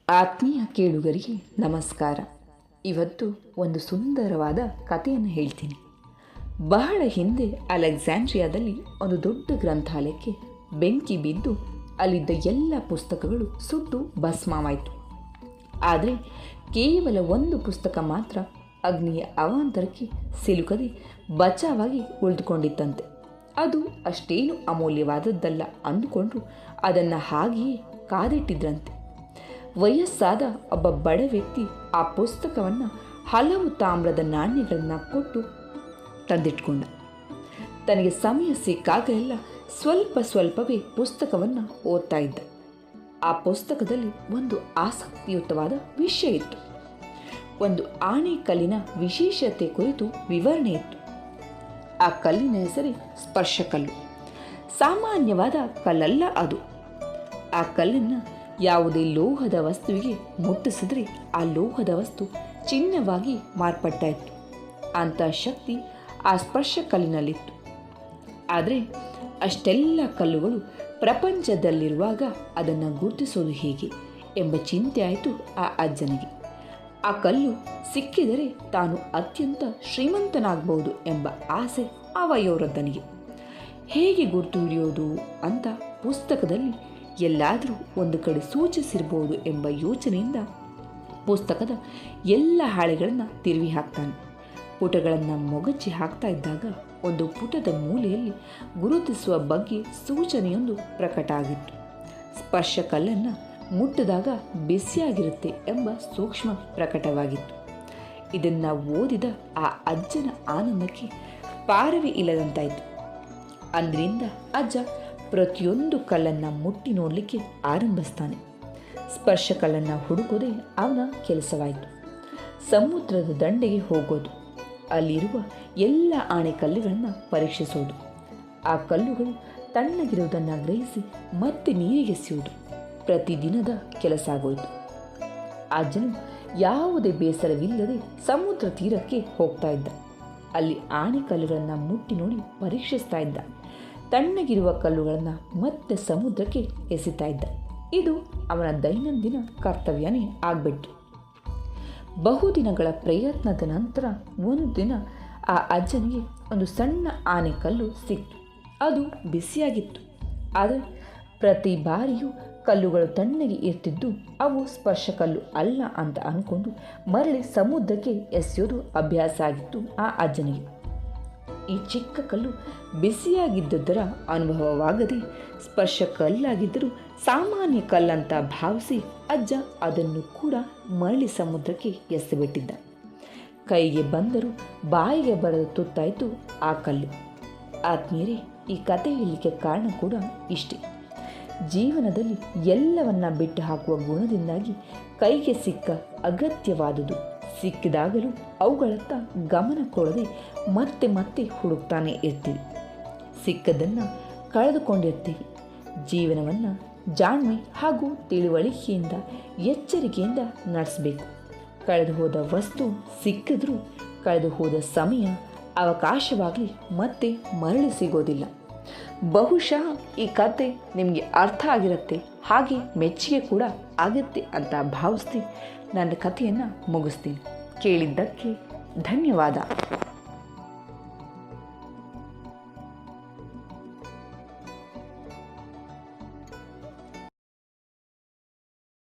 ಆತ್ಮೀಯ ಕೇಳುಗರಿಗೆ ನಮಸ್ಕಾರ. ಇವತ್ತು ಒಂದು ಸುಂದರವಾದ ಕಥೆಯನ್ನು ಹೇಳ್ತೀನಿ. ಬಹಳ ಹಿಂದೆ ಅಲೆಕ್ಸಾಂಡ್ರಿಯಾದಲ್ಲಿ ಒಂದು ದೊಡ್ಡ ಗ್ರಂಥಾಲಯಕ್ಕೆ ಬೆಂಕಿ ಬಿದ್ದು ಅಲ್ಲಿದ್ದ ಎಲ್ಲ ಪುಸ್ತಕಗಳು ಸುಟ್ಟು ಭಸ್ಮವಾಯಿತು. ಆದರೆ ಕೇವಲ ಒಂದು ಪುಸ್ತಕ ಮಾತ್ರ ಅಗ್ನಿಯ ಅವಾಂತರಕ್ಕೆ ಸಿಲುಕದೆ ಬಚಾವಾಗಿ ಉಳಿದುಕೊಂಡಿತ್ತಂತೆ. ಅದು ಅಷ್ಟೇನು ಅಮೂಲ್ಯವಾದದ್ದಲ್ಲ ಅಂದುಕೊಂಡು ಅದನ್ನು ಹಾಗೆಯೇ ಕಾದಿಟ್ಟಿದ್ರಂತೆ. ವಯಸ್ಸಾದ ಒಬ್ಬ ಬಡ ವ್ಯಕ್ತಿ ಆ ಪುಸ್ತಕವನ್ನು ಹಲವು ತಾಮ್ರದ ನಾಣ್ಯಗಳನ್ನು ಕೊಟ್ಟು ತಂದಿಟ್ಕೊಂಡ. ತನಗೆ ಸಮಯ ಸಿಕ್ಕಾಗೆಲ್ಲ ಸ್ವಲ್ಪವೇ ಪುಸ್ತಕವನ್ನು ಓದ್ತಾ ಇದ್ದ. ಆ ಪುಸ್ತಕದಲ್ಲಿ ಒಂದು ಆಸಕ್ತಿಯುತವಾದ ವಿಷಯ ಇತ್ತು. ಒಂದು ಆಣೆಕಲ್ಲಿನ ವಿಶೇಷತೆ ಕುರಿತು ವಿವರಣೆ ಇತ್ತು. ಆ ಕಲ್ಲಿನ ಹೆಸರೇ ಸ್ಪರ್ಶಕಲ್ಲು. ಸಾಮಾನ್ಯವಾದ ಕಲ್ಲಲ್ಲ ಅದು. ಆ ಕಲ್ಲನ್ನು ಯಾವುದೇ ಲೋಹದ ವಸ್ತುವಿಗೆ ಮುಟ್ಟಿಸಿದ್ರೆ ಆ ಲೋಹದ ವಸ್ತು ಚಿನ್ನವಾಗಿ ಮಾರ್ಪಟ್ಟಾಯಿತು. ಅಂಥ ಶಕ್ತಿ ಆ ಸ್ಪರ್ಶ ಕಲ್ಲಿನಲ್ಲಿತ್ತು. ಆದರೆ ಅಷ್ಟೆಲ್ಲ ಕಲ್ಲುಗಳು ಪ್ರಪಂಚದಲ್ಲಿರುವಾಗ ಅದನ್ನು ಗುರುತಿಸೋದು ಹೇಗೆ ಎಂಬ ಚಿಂತೆ ಆಯಿತು ಆ ಅಜ್ಜನಿಗೆ. ಆ ಕಲ್ಲು ಸಿಕ್ಕಿದರೆ ತಾನು ಅತ್ಯಂತ ಶ್ರೀಮಂತನಾಗಬಹುದು ಎಂಬ ಆಸೆ ಆ ವಯೋವೃದ್ಧನಿಗೆ. ಹೇಗೆ ಗುರುತು ಹಿಡಿಯೋದು ಅಂತ ಪುಸ್ತಕದಲ್ಲಿ ಎಲ್ಲಾದರೂ ಒಂದು ಕಡೆ ಸೂಚಿಸಿರಬಹುದು ಎಂಬ ಯೋಚನೆಯಿಂದ ಪುಸ್ತಕದ ಎಲ್ಲ ಹಾಳೆಗಳನ್ನು ತಿರುವಿ ಹಾಕ್ತಾನೆ. ಪುಟಗಳನ್ನು ಮೊಗಚಿ ಹಾಕ್ತಾ ಇದ್ದಾಗ ಒಂದು ಪುಟದ ಮೂಲೆಯಲ್ಲಿ ಗುರುತಿಸುವ ಬಗ್ಗೆ ಸೂಚನೆಯೊಂದು ಪ್ರಕಟ ಆಗಿತ್ತು. ಸ್ಪರ್ಶ ಕಲ್ಲನ್ನು ಮುಟ್ಟಿದಾಗ ಬಿಸಿಯಾಗಿರುತ್ತೆ ಎಂಬ ಸೂಕ್ಷ್ಮ ಪ್ರಕಟವಾಗಿತ್ತು. ಇದನ್ನು ಓದಿದ ಆ ಅಜ್ಜನ ಆನಂದಕ್ಕೆ ಪಾರವೇ ಇಲ್ಲದಂತಾಯಿತು. ಅಂದಿನಿಂದ ಅಜ್ಜ ಪ್ರತಿಯೊಂದು ಕಲ್ಲನ್ನು ಮುಟ್ಟಿ ನೋಡಲಿಕ್ಕೆ ಆರಂಭಿಸ್ತಾನೆ. ಸ್ಪರ್ಶ ಕಲ್ಲನ್ನು ಹುಡುಕೋದೇ ಅವನ ಕೆಲಸವಾಯಿತು. ಸಮುದ್ರದ ದಂಡೆಗೆ ಹೋಗೋದು, ಅಲ್ಲಿರುವ ಎಲ್ಲ ಆಣೆಕಲ್ಲುಗಳನ್ನು ಪರೀಕ್ಷಿಸೋದು, ಆ ಕಲ್ಲುಗಳು ತಣ್ಣಗಿರುವುದನ್ನು ಗ್ರಹಿಸಿ ಮತ್ತೆ ನೀರಿಗೆಸೆಯುವುದು ಪ್ರತಿದಿನದ ಕೆಲಸ ಆಗೋಯಿತು. ಅಜ್ಜನು ಯಾವುದೇ ಬೇಸರವಿಲ್ಲದೆ ಸಮುದ್ರ ತೀರಕ್ಕೆ ಹೋಗ್ತಾ ಇದ್ದ. ಅಲ್ಲಿ ಆಣೆಕಲ್ಲುಗಳನ್ನು ಮುಟ್ಟಿ ನೋಡಿ ಪರೀಕ್ಷಿಸ್ತಾ ಇದ್ದ. ತಣ್ಣಗಿರುವ ಕಲ್ಲುಗಳನ್ನು ಮತ್ತೆ ಸಮುದ್ರಕ್ಕೆ ಎಸೆತಾ ಇದ್ದ. ಇದು ಅವನ ದೈನಂದಿನ ಕರ್ತವ್ಯನೇ ಆಗ್ಬಿಟ್ಟು. ಬಹುದಿನಗಳ ಪ್ರಯತ್ನದ ನಂತರ ಒಂದು ದಿನ ಆ ಅಜ್ಜನಿಗೆ ಒಂದು ಸಣ್ಣ ಆನೆಕಲ್ಲು ಸಿಕ್ತು. ಅದು ಬಿಸಿಯಾಗಿತ್ತು. ಆದರೆ ಪ್ರತಿ ಬಾರಿಯೂ ಕಲ್ಲುಗಳು ತಣ್ಣಗೆ ಇರ್ತಿದ್ದು ಅವು ಸ್ಪರ್ಶಕಲ್ಲು ಅಲ್ಲ ಅಂತ ಅಂದ್ಕೊಂಡು ಮರಳಿ ಸಮುದ್ರಕ್ಕೆ ಎಸೆಯೋದು ಅಭ್ಯಾಸ ಆಗಿತ್ತು ಆ ಅಜ್ಜನಿಗೆ. ಈ ಚಿಕ್ಕ ಕಲ್ಲು ಬಿಸಿಯಾಗಿದ್ದುದರ ಅನುಭವವಾಗದೆ ಸ್ಪರ್ಶ ಕಲ್ಲಾಗಿದ್ದರೂ ಸಾಮಾನ್ಯ ಕಲ್ಲಂತ ಭಾವಿಸಿ ಅಜ್ಜ ಅದನ್ನು ಕೂಡ ಮರಳಿ ಸಮುದ್ರಕ್ಕೆ ಎಸೆಬಿಟ್ಟಿದ್ದ. ಕೈಗೆ ಬಂದರೂ ಬಾಯಿಗೆ ಬರದ ತುತ್ತಾಯಿತು ಆ ಕಲ್ಲು. ಆತ್ಮೀಯರೇ, ಈ ಕತೆ ಹೇಳಲಿಕ್ಕೆ ಕಾರಣ ಕೂಡ ಇಷ್ಟೇ. ಜೀವನದಲ್ಲಿ ಎಲ್ಲವನ್ನ ಬಿಟ್ಟು ಹಾಕುವ ಗುಣದಿಂದಾಗಿ ಕೈಗೆ ಸಿಕ್ಕ ಅಗತ್ಯವಾದುದು ಸಿಕ್ಕಿದಾಗಲೂ ಅವುಗಳತ್ತ ಗಮನ ಕೊಡದೆ ಮತ್ತೆ ಹುಡುಕ್ತಾನೆ ಇರ್ತೀವಿ. ಸಿಕ್ಕದನ್ನು ಕಳೆದುಕೊಂಡಿರ್ತೀವಿ. ಜೀವನವನ್ನು ಜಾಣ್ಮೆ ಹಾಗೂ ತಿಳುವಳಿಕೆಯಿಂದ ಎಚ್ಚರಿಕೆಯಿಂದ ನಡೆಸಬೇಕು. ಕಳೆದು ಹೋದ ವಸ್ತು ಸಿಕ್ಕಿದ್ರೂ ಕಳೆದು ಹೋದ ಸಮಯ ಅವಕಾಶವಾಗಲಿ ಮತ್ತೆ ಮರಳಿ ಸಿಗೋದಿಲ್ಲ. ಬಹುಶಃ ಈ ಕತೆ ನಿಮಗೆ ಅರ್ಥ ಆಗಿರುತ್ತೆ, ಹಾಗೆ ಮೆಚ್ಚುಗೆ ಕೂಡ ಆಗುತ್ತೆ ಅಂತ ಭಾವಿಸ್ತೀನಿ ನನ್ನ ಕಥೆಯನ್ನು ಮುಗಿಸ್ತೀನಿ. ಕೇಳಿದ್ದಕ್ಕೆ ಧನ್ಯವಾದ.